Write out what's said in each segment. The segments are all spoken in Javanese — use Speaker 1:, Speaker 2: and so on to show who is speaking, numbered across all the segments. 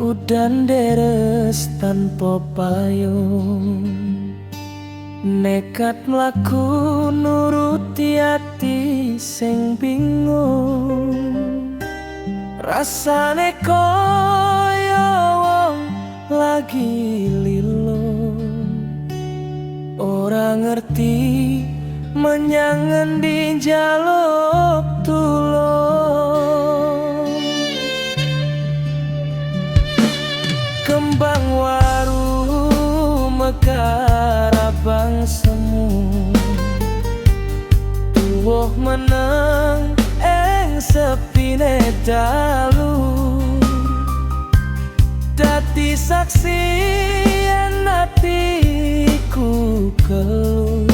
Speaker 1: Udan deres tanpa payung, nekat mlaku nuruti ati sing bingung. Rasane koyo wong lagi lilo, ora ngerti menyang endi njaluk tulung. Kembang waru mekar abang semu, tuwuh meneng ing sepine dalu. Dadi saksi yen atiku keluh,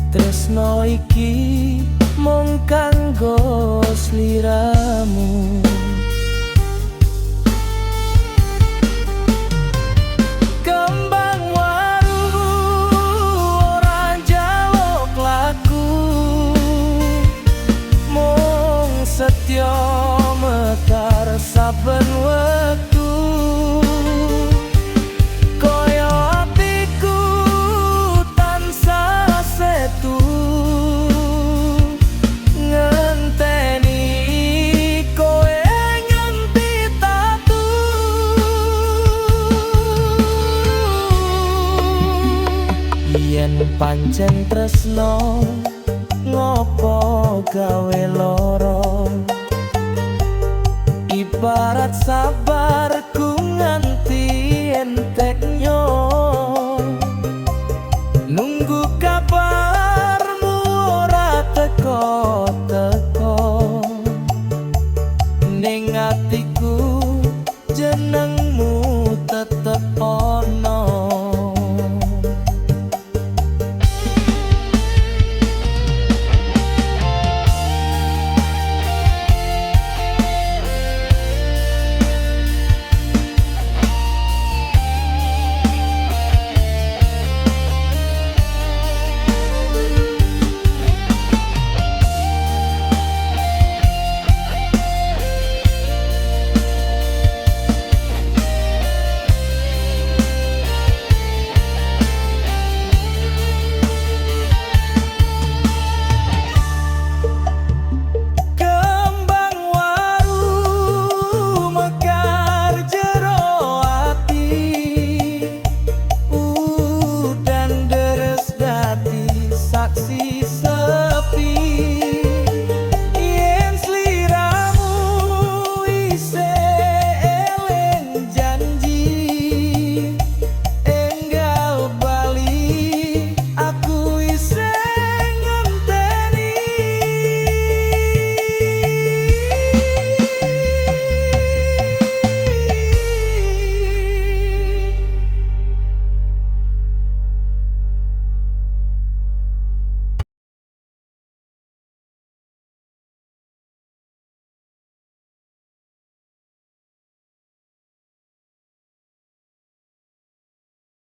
Speaker 1: tresno iki mung kanggo sliramu. Kembang waru ora njaluk laku, mung setya mekar saben wektu. Kaya atiku tansah setu, ngenteni kowe nganti tatu. Yen pancen tresno ngopo gawe loro, ibarat sabarku nganti enteknya. Nunggu kabarmu ora teko-teko, ning atiku jenengmu tetep ono.